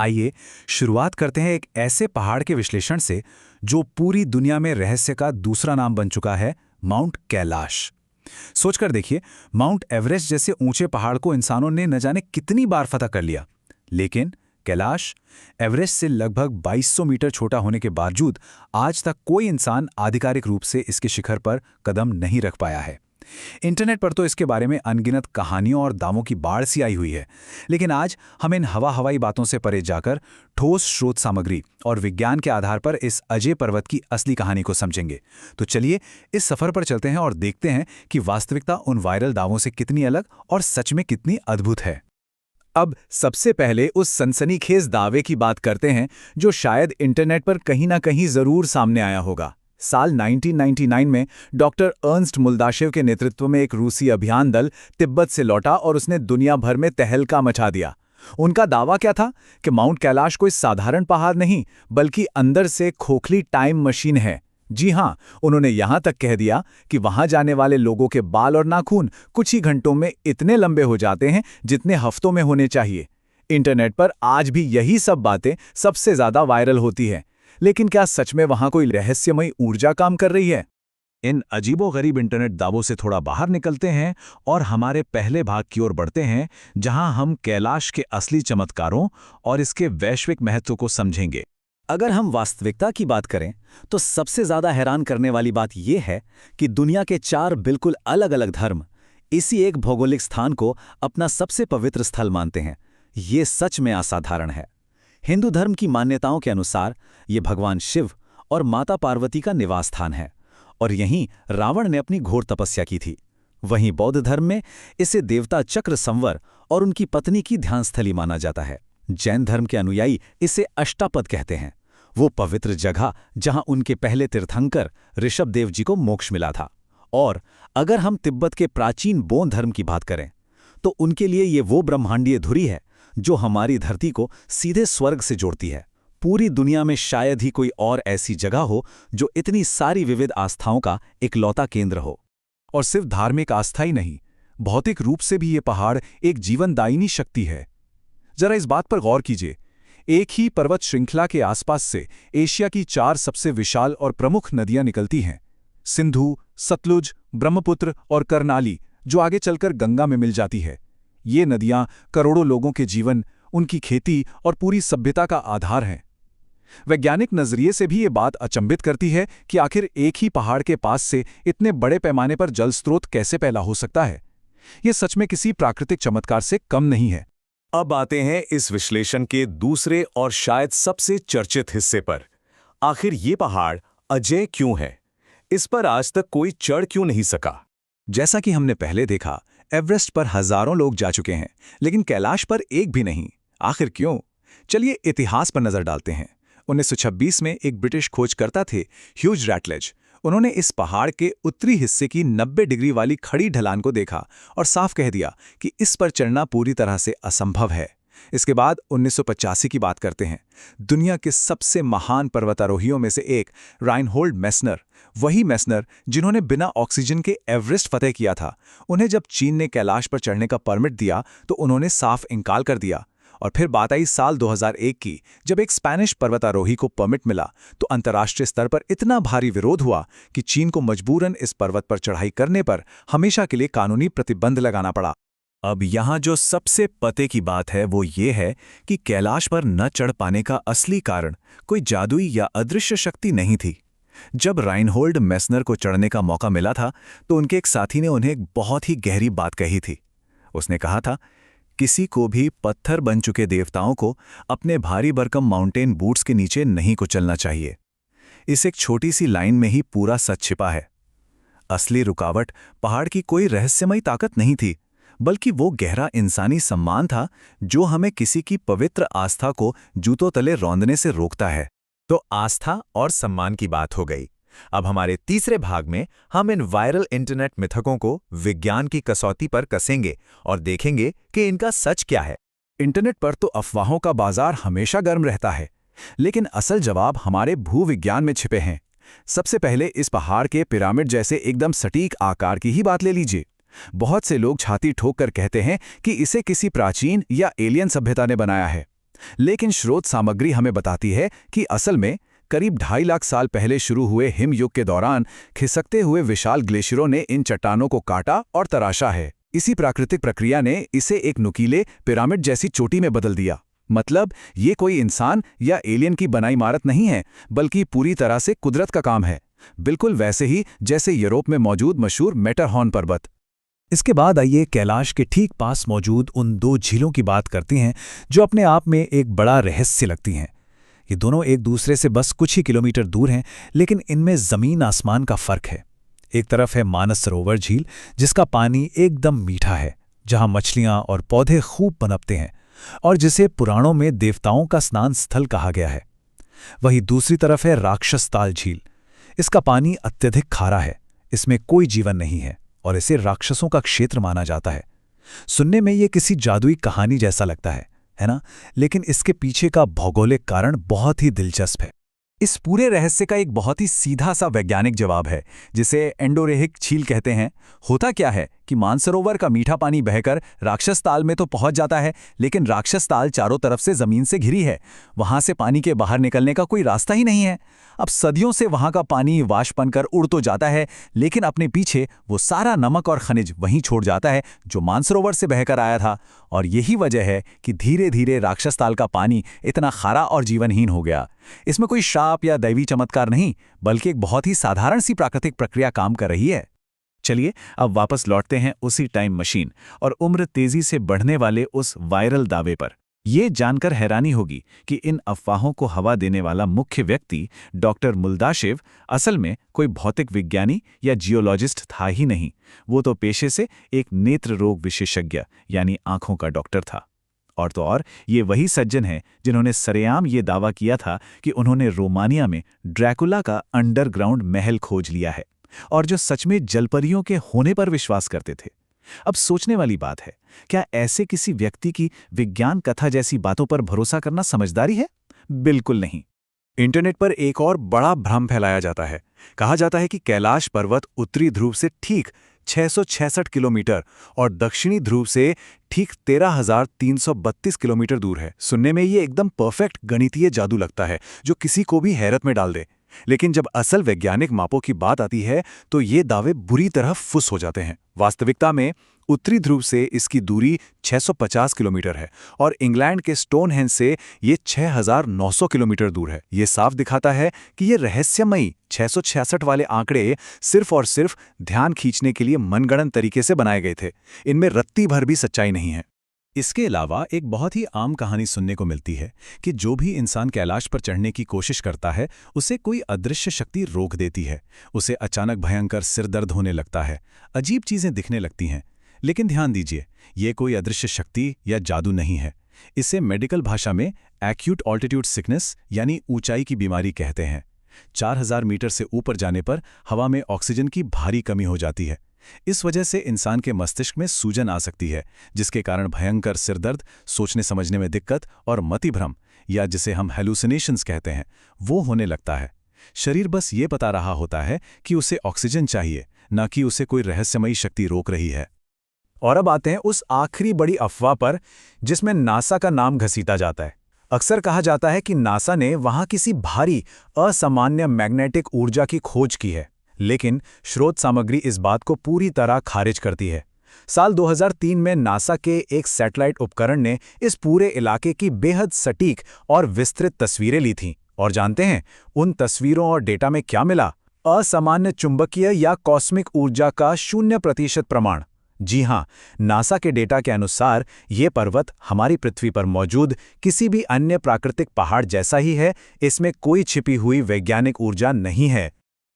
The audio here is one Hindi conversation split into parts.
आइए शुरुआत करते हैं एक ऐसे पहाड़ के विश्लेषण से जो पूरी दुनिया में रहस्य का दूसरा नाम बन चुका है, माउंट कैलाश। सोचकर देखिए, माउंट एवरेस्ट जैसे ऊंचे पहाड़ को इंसानों ने न जाने कितनी बार फतह कर लिया, लेकिन कैलाश एवरेस्ट से लगभग 2200 मीटर छोटा होने के बावजूद आज तक कोई इंसान आधिकारिक रूप से इसके शिखर पर कदम नहीं रख पाया है। इंटरनेट पर तो इसके बारे में अनगिनत कहानियों और दावों की बाढ़ सी आई हुई है, लेकिन आज हम इन हवाई बातों से परे जाकर ठोस स्रोत सामग्री और विज्ञान के आधार पर इस अजय पर्वत की असली कहानी को समझेंगे। तो चलिए इस सफर पर चलते हैं और देखते हैं कि वास्तविकता उन वायरल दावों से कितनी अलग और सच में कितनी अद्भुत है। अब सबसे पहले उस सनसनीखेज दावे की बात करते हैं जो शायद इंटरनेट पर कहीं ना कहीं जरूर सामने आया होगा। साल 1999 में डॉक्टर अर्न्स्ट मुल्दाशेव के नेतृत्व में एक रूसी अभियान दल तिब्बत से लौटा और उसने दुनिया भर में तहलका मचा दिया। उनका दावा क्या था कि माउंट कैलाश कोई साधारण पहाड़ नहीं, बल्कि अंदर से खोखली टाइम मशीन है। जी हां, उन्होंने यहां तक कह दिया कि वहां जाने वाले लोगों के बाल और नाखून कुछ ही घंटों में इतने लंबे हो जाते हैं जितने हफ्तों में होने चाहिए। इंटरनेट पर आज भी यही सब बातें सबसे ज्यादा वायरल होती है, लेकिन क्या सच में वहां कोई रहस्यमयी ऊर्जा काम कर रही है? इन अजीबोगरीब इंटरनेट दावों से थोड़ा बाहर निकलते हैं और हमारे पहले भाग की ओर बढ़ते हैं, जहां हम कैलाश के असली चमत्कारों और इसके वैश्विक महत्व को समझेंगे। अगर हम वास्तविकता की बात करें तो सबसे ज्यादा हैरान करने वाली बात यह है कि दुनिया के 4 बिल्कुल अलग अलग धर्म इसी एक भौगोलिक स्थान को अपना सबसे पवित्र स्थल मानते हैं। ये सच में असाधारण है। हिंदू धर्म की मान्यताओं के अनुसार ये भगवान शिव और माता पार्वती का निवास स्थान है और यहीं रावण ने अपनी घोर तपस्या की थी। वहीं बौद्ध धर्म में इसे देवता चक्र संवर और उनकी पत्नी की ध्यानस्थली माना जाता है। जैन धर्म के अनुयायी इसे अष्टापद कहते हैं, वो पवित्र जगह जहां उनके पहले तीर्थंकर ऋषभदेव जी को मोक्ष मिला था। और अगर हम तिब्बत के प्राचीन बौद्ध धर्म की बात करें तो उनके लिए ये वो ब्रह्मांडीय धुरी है जो हमारी धरती को सीधे स्वर्ग से जोड़ती है। पूरी दुनिया में शायद ही कोई और ऐसी जगह हो जो इतनी सारी विविध आस्थाओं का इकलौता केंद्र हो। और सिर्फ धार्मिक आस्था ही नहीं, भौतिक रूप से भी ये पहाड़ एक जीवनदायिनी शक्ति है। जरा इस बात पर गौर कीजिए, एक ही पर्वत श्रृंखला के आसपास से एशिया की 4 सबसे विशाल और प्रमुख नदियां निकलती हैं, सिंधु, सतलुज, ब्रह्मपुत्र और कर्नाली, जो आगे चलकर गंगा में मिल जाती है। ये नदियां करोड़ों लोगों के जीवन, उनकी खेती और पूरी सभ्यता का आधार हैं। वैज्ञानिक नजरिए से भी ये बात अचंभित करती है कि आखिर एक ही पहाड़ के पास से इतने बड़े पैमाने पर जल स्रोत कैसे पैदा हो सकता है। ये सच में किसी प्राकृतिक चमत्कार से कम नहीं है। अब आते हैं इस विश्लेषण के दूसरे और शायद सबसे चर्चित हिस्से पर। आखिर ये पहाड़ अजेय क्यों है? इस पर आज तक कोई चढ़ क्यों नहीं सका? जैसा कि हमने पहले देखा, एवरेस्ट पर हजारों लोग जा चुके हैं, लेकिन कैलाश पर एक भी नहीं। आखिर क्यों? चलिए इतिहास पर नजर डालते हैं। 1926 में एक ब्रिटिश खोजकर्ता थे, ह्यूज रैटलेज। उन्होंने इस पहाड़ के उत्तरी हिस्से की 90 डिग्री वाली खड़ी ढलान को देखा और साफ कह दिया कि इस पर चढ़ना पूरी तरह से असंभव है। इसके बाद 1985 की बात करते हैं। दुनिया के सबसे महान पर्वतारोहियों में से एक राइनहोल्ड मेसनर, वही मेसनर जिन्होंने बिना ऑक्सीजन के एवरेस्ट फतेह किया था, उन्हें जब चीन ने कैलाश पर चढ़ने का परमिट दिया तो उन्होंने साफ इनकार कर दिया। और फिर बात आई साल 2001 की, जब एक स्पेनिश पर्वतारोही को परमिट मिला तो अंतर्राष्ट्रीय स्तर पर इतना भारी विरोध हुआ कि चीन को मजबूरन इस पर्वत पर चढ़ाई करने पर हमेशा के लिए कानूनी प्रतिबंध लगाना पड़ा। अब यहाँ जो सबसे पते की बात है वो ये है कि कैलाश पर न चढ़ पाने का असली कारण कोई जादुई या अदृश्य शक्ति नहीं थी। जब राइनहोल्ड मेसनर को चढ़ने का मौका मिला था तो उनके एक साथी ने उन्हें एक बहुत ही गहरी बात कही थी। उसने कहा था, किसी को भी पत्थर बन चुके देवताओं को अपने भारी भरकम माउंटेन बूट्स के नीचे नहीं कुचलना चाहिए। इस एक छोटी सी लाइन में ही पूरा सच छिपा है। असली रुकावट पहाड़ की कोई रहस्यमयी ताकत नहीं थी, बल्कि वो गहरा इंसानी सम्मान था जो हमें किसी की पवित्र आस्था को जूतों तले रौंदने से रोकता है। तो आस्था और सम्मान की बात हो गई। अब हमारे तीसरे भाग में हम इन वायरल इंटरनेट मिथकों को विज्ञान की कसौटी पर कसेंगे और देखेंगे कि इनका सच क्या है। इंटरनेट पर तो अफवाहों का बाजार हमेशा गर्म रहता है, लेकिन असल जवाब हमारे भूविज्ञान में छिपे हैं। सबसे पहले इस पहाड़ के पिरामिड जैसे एकदम सटीक आकार की ही बात ले लीजिए। बहुत से लोग छाती ठोक कर कहते हैं कि इसे किसी प्राचीन या एलियन सभ्यता ने बनाया है। लेकिन स्रोत सामग्री हमें बताती है कि असल में करीब 2.5 लाख साल पहले शुरू हुए हिम युग के दौरान खिसकते हुए विशाल ग्लेशियरों ने इन चट्टानों को काटा और तराशा है। इसी प्राकृतिक प्रक्रिया ने इसे एक नुकीले पिरामिड जैसी चोटी में बदल दिया। मतलब ये कोई इंसान या एलियन की बनाई इमारत नहीं है, बल्कि पूरी तरह से कुदरत का काम है, बिल्कुल वैसे ही जैसे यूरोप में मौजूद मशहूर मैटरहॉर्न पर्वत। इसके बाद आइए कैलाश के ठीक पास मौजूद उन 2 झीलों की बात करते हैं जो अपने आप में एक बड़ा रहस्य लगती हैं। ये दोनों एक दूसरे से बस कुछ ही किलोमीटर दूर हैं, लेकिन इनमें ज़मीन आसमान का फ़र्क है। एक तरफ है मानस सरोवर झील, जिसका पानी एकदम मीठा है, जहां मछलियां और पौधे खूब पनपते हैं और जिसे पुराणों में देवताओं का स्नान स्थल कहा गया है। वहीं दूसरी तरफ है राक्षस ताल झील। इसका पानी अत्यधिक खारा है, इसमें कोई जीवन नहीं है और इसे राक्षसों का क्षेत्र माना जाता है। सुनने में ये किसी जादुई कहानी जैसा लगता है ना? लेकिन इसके पीछे का भौगोलिक कारण बहुत ही दिलचस्प है। इस पूरे रहस्य का एक बहुत ही सीधा सा वैज्ञानिक जवाब है, जिसे एंडोरेहिक झील कहते हैं। होता क्या है कि मानसरोवर का मीठा पानी बहकर राक्षस ताल में तो पहुंच जाता है, लेकिन राक्षस ताल चारों तरफ से जमीन से घिरी है। वहां से पानी के बाहर निकलने का कोई रास्ता ही नहीं है। अब सदियों से वहां का पानी वाष्प बनकर उड़ तो जाता है, लेकिन अपने पीछे वो सारा नमक और खनिज वहीं छोड़ जाता है जो मानसरोवर से बहकर आया था। और यही वजह है कि धीरे धीरे राक्षस ताल का पानी इतना खारा और जीवनहीन हो गया। इसमें कोई श्राप या दैवी चमत्कार नहीं, बल्कि एक बहुत ही साधारण सी प्राकृतिक प्रक्रिया काम कर रही है। चलिए अब वापस लौटते हैं उसी टाइम मशीन और उम्र तेजी से बढ़ने वाले उस वायरल दावे पर। ये जानकर हैरानी होगी कि इन अफवाहों को हवा देने वाला मुख्य व्यक्ति डॉक्टर मुल्दाशिव असल में कोई भौतिक विज्ञानी या जियोलॉजिस्ट था ही नहीं। वो तो पेशे से एक नेत्र रोग विशेषज्ञ यानी आंखों का डॉक्टर था। और तो और ये वही सज्जन हैं जिन्होंने सरेआम ये दावा किया था कि उन्होंने रोमानिया में ड्रैकुला का अंडरग्राउंड महल खोज लिया है, और जो सच में जलपरियों के होने पर विश्वास करते थे। अब सोचने वाली बात है, क्या ऐसे किसी व्यक्ति की विज्ञान कथा जैसी बातों पर भरोसा करना समझदारी है? बिल्कुल नहीं। इंटरनेट पर एक और बड़ा भ्रम फैलाया जाता है। कहा जाता है कि कैलाश पर्वत उत्तरी ध्रुव से ठीक 666 किलोमीटर और दक्षिणी ध्रुव से ठीक 13,332 किलोमीटर दूर है। सुनने में ये एकदम परफेक्ट गणितीय जादू लगता है, जो किसी को भी हैरत में डाल दे। लेकिन जब असल वैज्ञानिक मापों की बात आती है तो ये दावे बुरी तरह फुस हो जाते हैं। वास्तविकता में उत्तरी ध्रुव से इसकी दूरी 650 किलोमीटर है और इंग्लैंड के स्टोनहेंज से ये 6,900 किलोमीटर दूर है। ये साफ दिखाता है कि ये रहस्यमयी 666 वाले आंकड़े सिर्फ और सिर्फ ध्यान खींचने के लिए मनगढ़ंत तरीके से बनाए गए थे। इनमें रत्ती भर भी सच्चाई नहीं है। इसके अलावा एक बहुत ही आम कहानी सुनने को मिलती है कि जो भी इंसान कैलाश पर चढ़ने की कोशिश करता है उसे कोई अदृश्य शक्ति रोक देती है। उसे अचानक भयंकर सिर दर्द होने लगता है, अजीब चीजें दिखने लगती हैं। लेकिन ध्यान दीजिए, ये कोई अदृश्य शक्ति या जादू नहीं है। इसे मेडिकल भाषा में एक्यूट ऑल्टीट्यूड सिकनेस यानी ऊंचाई की बीमारी कहते हैं। 4000 मीटर से ऊपर जाने पर हवा में ऑक्सीजन की भारी कमी हो जाती है। इस वजह से इंसान के मस्तिष्क में सूजन आ सकती है, जिसके कारण भयंकर सिरदर्द, सोचने समझने में दिक्कत और मतिभ्रम या जिसे हम हेलुसिनेशंस कहते हैं, वो होने लगता है। शरीर बस ये बता रहा होता है कि उसे ऑक्सीजन चाहिए, न कि उसे कोई रहस्यमयी शक्ति रोक रही है। और अब आते हैं उस आखिरी बड़ी अफवाह पर जिसमें नासा का नाम घसीटा जाता है। अक्सर कहा जाता है कि नासा ने वहां किसी भारी असामान्य मैग्नेटिक ऊर्जा की खोज की है, लेकिन स्रोत सामग्री इस बात को पूरी तरह खारिज करती है। साल 2003 में नासा के एक सैटेलाइट उपकरण ने इस पूरे इलाके की बेहद सटीक और विस्तृत तस्वीरें ली थीं। और जानते हैं उन तस्वीरों और डेटा में क्या मिला? असामान्य चुंबकीय या कॉस्मिक ऊर्जा का 0% प्रमाण। जी हां, नासा के डेटा के अनुसार ये पर्वत हमारी पृथ्वी पर मौजूद किसी भी अन्य प्राकृतिक पहाड़ जैसा ही है। इसमें कोई छिपी हुई वैज्ञानिक ऊर्जा नहीं है।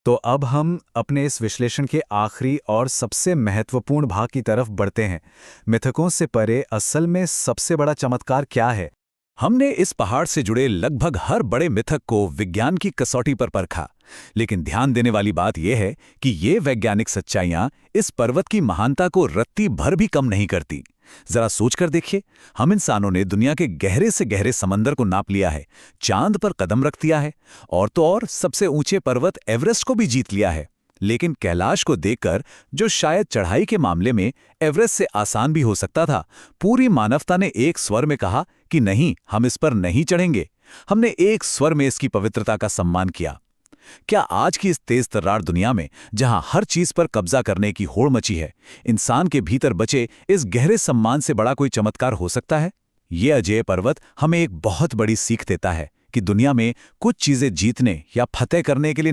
तो अब हम अपने इस विश्लेषण के आखिरी और सबसे महत्वपूर्ण भाग की तरफ बढ़ते हैं। मिथकों से परे असल में सबसे बड़ा चमत्कार क्या है? हमने इस पहाड़ से जुड़े लगभग हर बड़े मिथक को विज्ञान की कसौटी पर परखा, लेकिन ध्यान देने वाली बात यह है कि ये वैज्ञानिक सच्चाइयां इस पर्वत की महानता को रत्ती भर भी कम नहीं करती। जरा सोचकर देखिए, हम इंसानों ने दुनिया के गहरे से गहरे समंदर को नाप लिया है, चांद पर कदम रख दिया है और तो और सबसे ऊंचे पर्वत एवरेस्ट को भी जीत लिया है। लेकिन कैलाश को देखकर, जो शायद चढ़ाई के मामले में एवरेस्ट से आसान भी हो सकता था, पूरी मानवता ने एक स्वर में कहा कि नहीं, हम इस पर नहीं चढ़ेंगे। हमने एक स्वर में इसकी पवित्रता का सम्मान किया। क्या आज की इस तेज तर्रार दुनिया में, जहां हर चीज पर कब्जा करने की होड़ मची है, इंसान के भीतर बचे इस गहरे सम्मान से बड़ा कोई चमत्कार हो सकता है? ये अजेय पर्वत हमें एक बहुत बड़ी सीख देता है कि दुनिया में कुछ चीजें जीतने या फतेह करने के लिए नहीं